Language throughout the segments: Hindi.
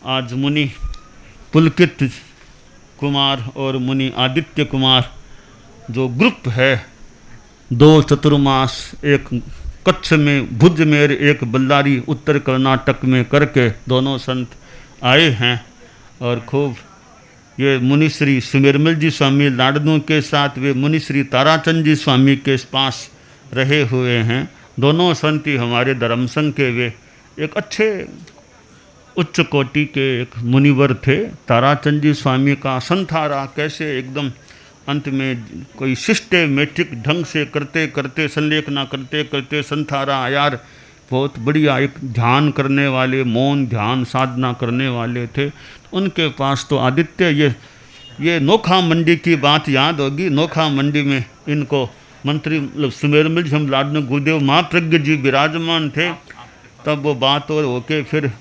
आज मुनि पुलकित कुमार और मुनि आदित्य कुमार जो ग्रुप है, 2 चतुर्मास एक कच्छ में भुज में, एक बल्लारी उत्तर कर्नाटक में करके दोनों संत आए हैं। और खूब ये मुनिश्री सुमेरमल जी स्वामी लाडनू के साथ वे मुनिश्री ताराचंद जी स्वामी के पास रहे हुए हैं। दोनों संत ही हमारे धर्म संघ के वे एक अच्छे उच्च कोटि के एक मुनिवर थे। ताराचंद जी स्वामी का संथारा कैसे एकदम अंत में कोई सिस्टेमेटिक ढंग से करते करते संलेखना करते करते संथारा यार बहुत बढ़िया एक ध्यान करने वाले, मौन ध्यान साधना करने वाले थे। उनके पास तो आदित्य ये नोखा मंडी की बात याद होगी। नोखा मंडी में इनको मंत्री सुमेरमल जी लाडनू गुरुदेव महाप्रज्ञ जी विराजमान थे। तब वो बात और होके फिर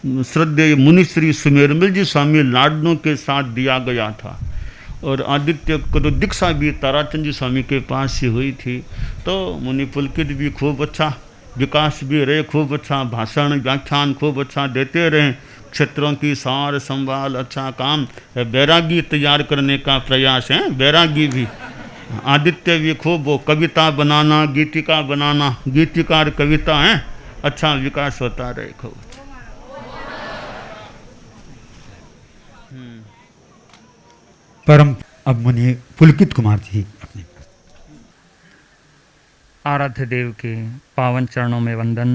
श्रद्धेय मुनिश्री सुमेरमल जी स्वामी लाडनू के साथ दिया गया था। और आदित्य को तो दीक्षा भी ताराचंद जी स्वामी के पास ही हुई थी। तो मुनि पुलकित भी खूब अच्छा विकास भी रहे, खूब अच्छा भाषण व्याख्यान खूब अच्छा देते रहे, क्षेत्रों की सार संभाल अच्छा काम है। बैरागी तैयार करने का प्रयास है, बैरागी भी। आदित्य भी खूब वो कविता बनाना, गीतिका बनाना, गीतिकार कविता है, अच्छा विकास होता रहे खूब। परम अब मुनि पुलकित कुमार जी अपने आराध्य देव के पावन चरणों में वंदन।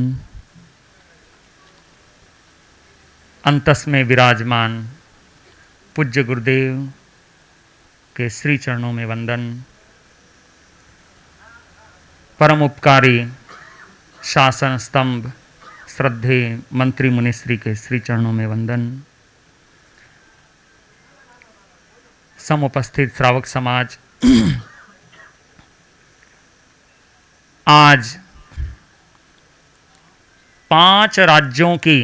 अंतस में विराजमान पूज्य गुरुदेव के श्री चरणों में वंदन। परम उपकारी शासन स्तंभ श्रद्धेय मंत्री मुनिश्री के श्री चरणों में वंदन। समुपस्थित श्रावक समाज, आज 5 राज्यों की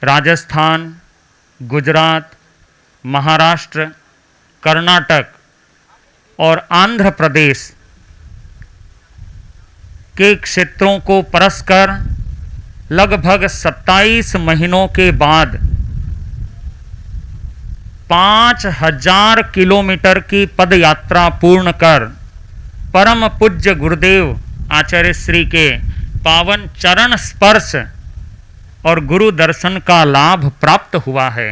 राजस्थान, गुजरात, महाराष्ट्र, कर्नाटक और आंध्र प्रदेश के क्षेत्रों को परस्पर लगभग 27 महीनों के बाद 5000 किलोमीटर की पद यात्रा पूर्ण कर परम पूज्य गुरुदेव आचार्य श्री के पावन चरण स्पर्श और गुरु दर्शन का लाभ प्राप्त हुआ है।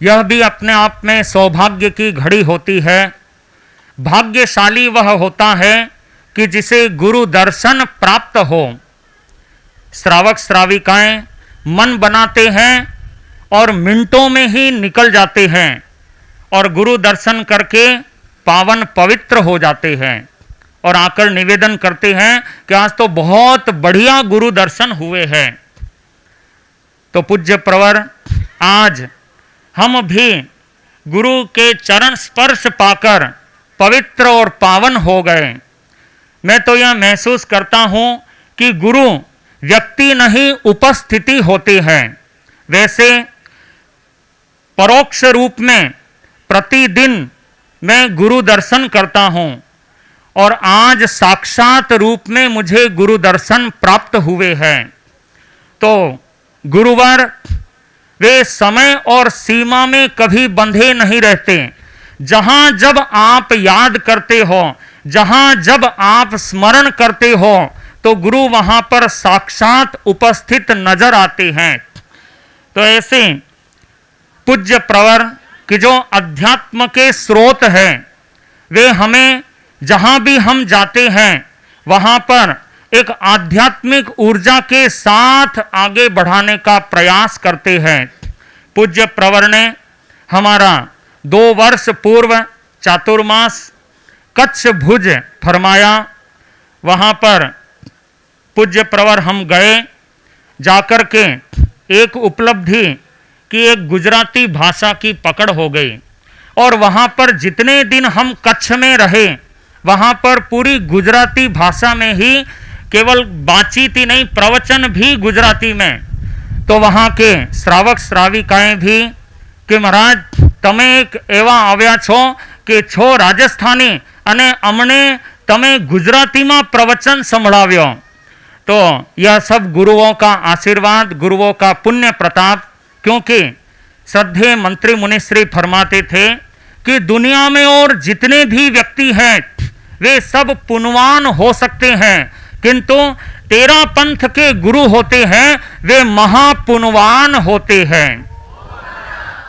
यह भी अपने आप में सौभाग्य की घड़ी होती है। भाग्यशाली वह होता है कि जिसे गुरु दर्शन प्राप्त हो। श्रावक श्राविकाएं मन बनाते हैं और मिनटों में ही निकल जाते हैं और गुरु दर्शन करके पावन पवित्र हो जाते हैं और आकर निवेदन करते हैं कि आज तो बहुत बढ़िया गुरु दर्शन हुए हैं। तो पूज्य प्रवर, आज हम भी गुरु के चरण स्पर्श पाकर पवित्र और पावन हो गए। मैं तो यह महसूस करता हूं कि गुरु व्यक्ति नहीं उपस्थिति होते हैं। वैसे परोक्ष रूप में प्रतिदिन मैं गुरु दर्शन करता हूं और आज साक्षात रूप में मुझे गुरु दर्शन प्राप्त हुए हैं। तो गुरुवर वे समय और सीमा में कभी बंधे नहीं रहते। जहां जब आप याद करते हो, जहां जब आप स्मरण करते हो, तो गुरु वहां पर साक्षात उपस्थित नजर आते हैं। तो ऐसे पूज्य प्रवर कि जो अध्यात्म के स्रोत हैं, वे हमें जहां भी हम जाते हैं वहां पर एक आध्यात्मिक ऊर्जा के साथ आगे बढ़ाने का प्रयास करते हैं। पूज्य प्रवर ने हमारा 2 वर्ष पूर्व चातुर्मास कच्छ भुज फरमाया। वहां पर पूज्य प्रवर हम गए। जाकर के एक उपलब्धि कि एक गुजराती भाषा की पकड़ हो गई और वहां पर जितने दिन हम कच्छ में रहे वहां पर पूरी गुजराती भाषा में ही केवल बातचीत ही नहीं, प्रवचन भी गुजराती में। तो वहां के श्रावक श्राविकाएं भी कि महाराज तमे एक एवा आव्या छो कि छो राजस्थानी अने अमने तमे गुजराती में प्रवचन संभळाव्यो। तो यह सब गुरुओं का आशीर्वाद, गुरुओं का पुण्य प्रताप। क्योंकि श्रद्धेय मंत्री मुनिश्री फरमाते थे कि दुनिया में और जितने भी व्यक्ति हैं वे सब पुण्यवान हो सकते हैं, किंतु तेरा पंथ के गुरु होते हैं वे महापुण्यवान होते हैं।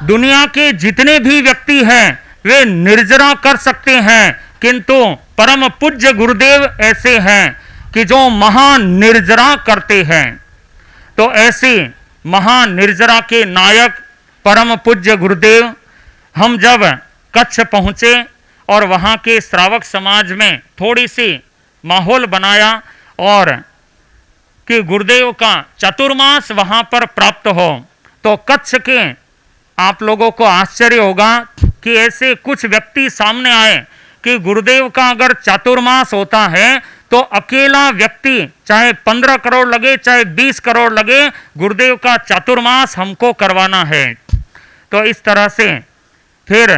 दुनिया के जितने भी व्यक्ति हैं वे निर्जरा कर सकते हैं, किंतु परम पूज्य गुरुदेव ऐसे हैं कि जो महानिर्जरा करते हैं। तो ऐसे महानिर्जरा के नायक परम पूज्य गुरुदेव, हम जब कच्छ पहुँचे और वहाँ के श्रावक समाज में थोड़ी सी माहौल बनाया और कि गुरुदेव का चतुर्मास वहाँ पर प्राप्त हो, तो कच्छ के आप लोगों को आश्चर्य होगा कि ऐसे कुछ व्यक्ति सामने आए कि गुरुदेव का अगर चातुर्मास होता है तो अकेला व्यक्ति चाहे 15 करोड़ लगे चाहे 20 करोड़ लगे, गुरुदेव का चातुर्मास हमको करवाना है। तो इस तरह से फिर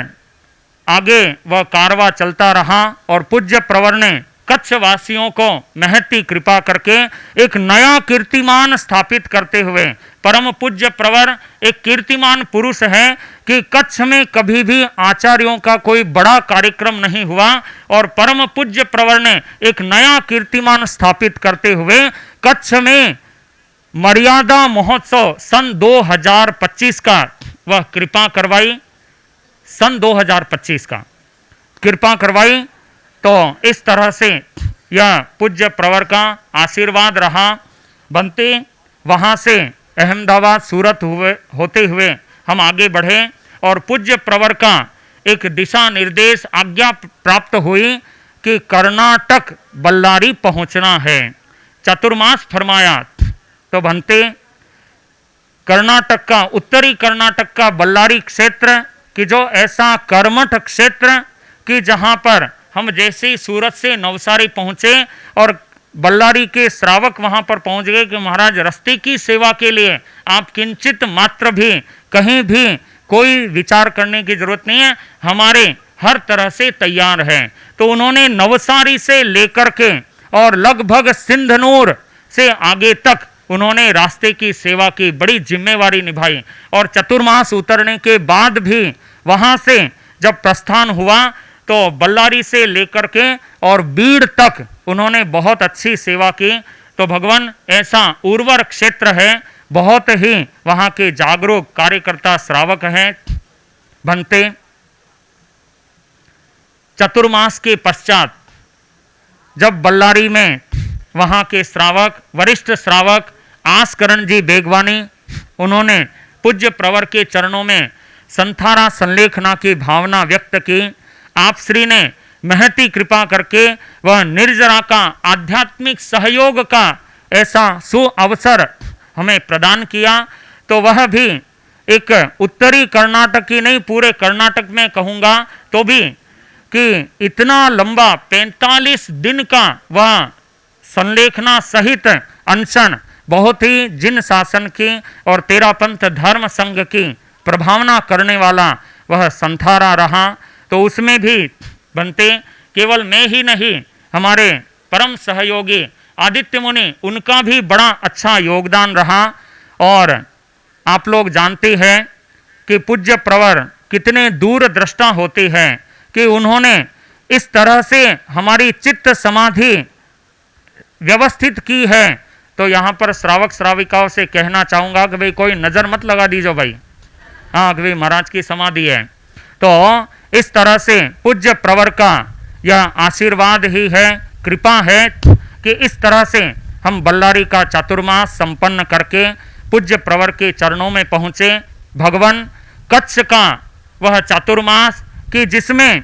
आगे वह कारवा चलता रहा और पूज्य प्रवर ने कच्छ वासियों को महती कृपा करके एक नया कीर्तिमान स्थापित करते हुए, परम पूज्य प्रवर एक कीर्तिमान पुरुष है कि कच्छ में कभी भी आचार्यों का कोई बड़ा कार्यक्रम नहीं हुआ और परम पूज्य प्रवर ने एक नया कीर्तिमान स्थापित करते हुए कच्छ में मर्यादा महोत्सव सन 2025 का वह कृपा करवाई, सन 2025 का कृपा करवाई। तो इस तरह से यह पूज्य प्रवर का आशीर्वाद रहा। बनते वहाँ से अहमदाबाद सूरत होते हुए हम आगे बढ़े और पूज्य प्रवर का एक दिशा निर्देश आज्ञा प्राप्त हुई कि कर्नाटक बल्लारी पहुँचना है। चतुर्मास फरमाया। तो बनते कर्नाटक का, उत्तरी कर्नाटक का बल्लारी क्षेत्र कि जो ऐसा कर्मठ क्षेत्र कि जहाँ पर हम जैसे ही सूरत से नवसारी पहुँचे और बल्लारी के श्रावक वहाँ पर पहुँच गए कि महाराज रस्ते की सेवा के लिए आप किंचित मात्र भी कहीं भी कोई विचार करने की जरूरत नहीं है, हमारे हर तरह से तैयार हैं। तो उन्होंने नवसारी से लेकर के और लगभग सिंधनूर से आगे तक उन्होंने रास्ते की सेवा की बड़ी जिम्मेवारी निभाई और चतुर्मास उतरने के बाद भी वहाँ से जब प्रस्थान हुआ तो बल्लारी से लेकर के और बीड़ तक उन्होंने बहुत अच्छी सेवा की। तो भगवान ऐसा उर्वर क्षेत्र है, बहुत ही वहाँ के जागरूक कार्यकर्ता श्रावक हैं। बनते चतुर्मास के पश्चात जब बल्लारी में वहाँ के श्रावक, वरिष्ठ श्रावक आसकरण जी बेगवानी, उन्होंने पूज्य प्रवर के चरणों में संथारा संलेखना की भावना व्यक्त की। आप श्री ने महती कृपा करके वह निर्जरा का आध्यात्मिक सहयोग का ऐसा सुअवसर हमें प्रदान किया। तो वह भी एक उत्तरी कर्नाटक की नहीं, पूरे कर्नाटक में कहूँगा तो भी कि इतना लंबा 45 दिन का वह संलेखना सहित अनशन, बहुत ही जिन शासन की और तेरा पंथ धर्म संघ की प्रभावना करने वाला वह संथारा रहा। तो उसमें भी बनते केवल मैं ही नहीं, हमारे परम सहयोगी आदित्य मुनि, उनका भी बड़ा अच्छा योगदान रहा। और आप लोग जानते हैं कि पूज्य प्रवर कितने दूरदृष्टा होते हैं कि उन्होंने इस तरह से हमारी चित्त समाधि व्यवस्थित की है। तो यहाँ पर श्रावक श्राविकाओं से कहना चाहूँगा कि भाई कोई नज़र मत लगा दीजिए भाई, हाँ कि भाई महाराज की समाधि है। तो इस तरह से पूज्य प्रवर का यह आशीर्वाद ही है, कृपा है कि इस तरह से हम बल्लारी का चातुर्मास संपन्न करके पूज्य प्रवर के चरणों में पहुँचे। भगवान कच्छ का वह चातुर्मास कि जिसमें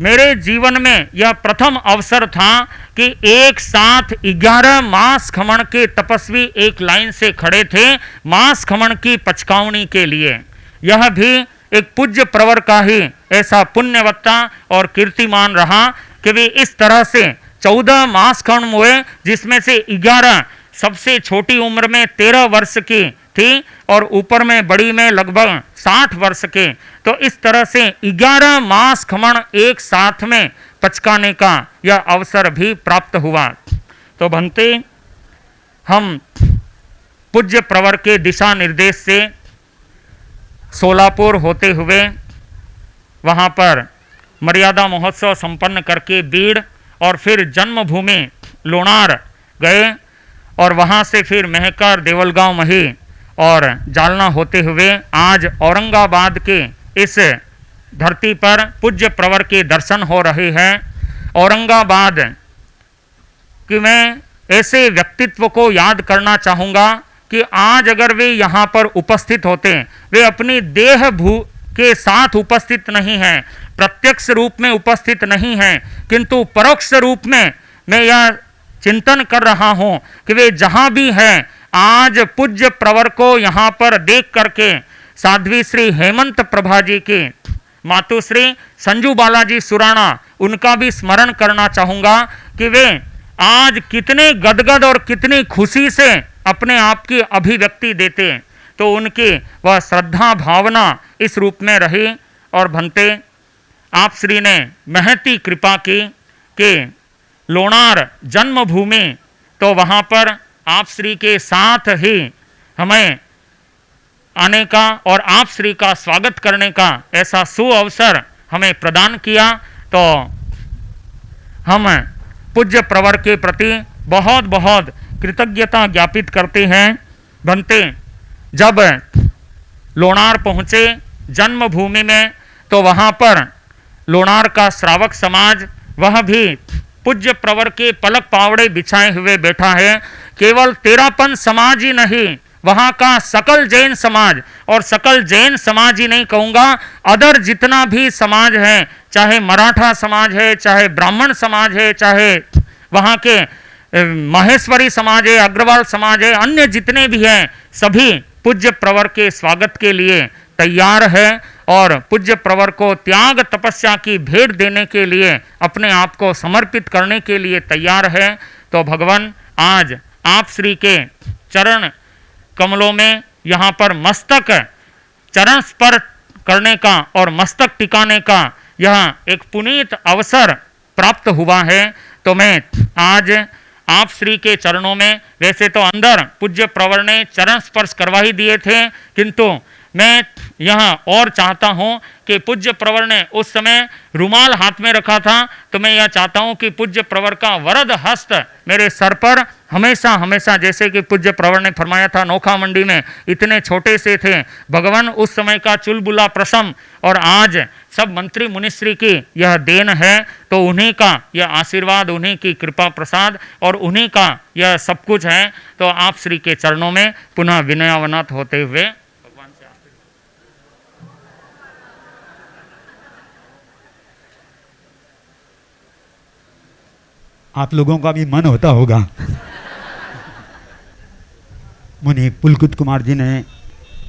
मेरे जीवन में यह प्रथम अवसर था कि एक साथ 11 मास खमण के तपस्वी एक लाइन से खड़े थे मास खमण की पचकावनी के लिए। यह भी एक पूज्य प्रवर का ही ऐसा पुण्यवत्ता और कीर्तिमान रहा कि वे इस तरह से 14 मास खमण हुए, जिसमें से 11 सबसे छोटी उम्र में 13 वर्ष की थी और ऊपर में बड़ी में लगभग 60 वर्ष के। तो इस तरह से 11 मास खमण एक साथ में पचकाने का यह अवसर भी प्राप्त हुआ। तो बनते हम पूज्य प्रवर के दिशा निर्देश से सोलापुर होते हुए वहाँ पर मर्यादा महोत्सव संपन्न करके बीड़ और फिर जन्मभूमि लोनार गए और वहाँ से फिर मेहकर, देवलगांव, मही और जालना होते हुए आज औरंगाबाद के इस धरती पर पूज्य प्रवर के दर्शन हो रहे हैं। औरंगाबाद कि मैं ऐसे व्यक्तित्व को याद करना चाहूँगा कि आज अगर वे यहाँ पर उपस्थित होते, वे अपनी देह भू के साथ उपस्थित नहीं हैं, प्रत्यक्ष रूप में उपस्थित नहीं हैं, किंतु परोक्ष रूप में मैं यह चिंतन कर रहा हूँ कि वे जहाँ भी हैं आज पूज्य प्रवर को यहाँ पर देख करके साध्वी श्री हेमंत प्रभा जी की मातुश्री संजू बालाजी सुराणा उनका भी स्मरण करना चाहूँगा कि वे आज कितने गदगद और कितनी खुशी से अपने आप की अभिव्यक्ति देते, तो उनकी वह श्रद्धा भावना इस रूप में रही। और भंते आप श्री ने महती कृपा की कि लोनार जन्मभूमि, तो वहाँ पर आप श्री के साथ ही हमें आने का और आप श्री का स्वागत करने का ऐसा सुअवसर हमें प्रदान किया। तो हम पूज्य प्रवर के प्रति बहुत बहुत कृतज्ञता ज्ञापित करते हैं। बनते जब लोनार पहुँचे जन्मभूमि में, तो वहाँ पर लोनार का श्रावक समाज वह भी पूज्य प्रवर के पलक पावड़े बिछाए हुए बैठा है। केवल तेरापन समाज ही नहीं, वहाँ का सकल जैन समाज, और सकल जैन समाज ही नहीं कहूँगा, अदर जितना भी समाज है, चाहे मराठा समाज है, चाहे ब्राह्मण समाज है, चाहे वहाँ के माहेश्वरी समाज है, अग्रवाल समाज है, अन्य जितने भी हैं सभी पूज्य प्रवर के स्वागत के लिए तैयार है और पूज्य प्रवर को त्याग तपस्या की भेंट देने के लिए अपने आप को समर्पित करने के लिए तैयार है। तो भगवान आज आप श्री के चरण कमलों में यहाँ पर मस्तक चरण स्पर्श करने का और मस्तक टिकाने का यह एक पुनीत अवसर प्राप्त हुआ है। तो मैं आज आप श्री के चरणों में, वैसे तो अंदर पूज्य प्रवर ने चरण स्पर्श करवा ही दिए थे, किंतु मैं यहाँ और चाहता हूँ कि पूज्य प्रवर ने उस समय रुमाल हाथ में रखा था, तो मैं यह चाहता हूँ कि पूज्य प्रवर का वरद हस्त मेरे सर पर हमेशा हमेशा, जैसे कि पूज्य प्रवर ने फरमाया था नोखा मंडी में इतने छोटे से थे भगवान उस समय का चुलबुला प्रसम, और आज सब मंत्री मुनिश्री की यह देन है। तो उन्हीं का यह आशीर्वाद, उन्हीं की कृपा प्रसाद और उन्हीं का यह सब कुछ है। तो आप श्री के चरणों में पुनः विनयावनत होते हुए आप लोगों का भी मन होता होगा। मुनि पुलकित कुमार जी ने,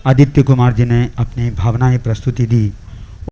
आदित्य कुमार जी ने अपनी भावनाएं प्रस्तुति दी।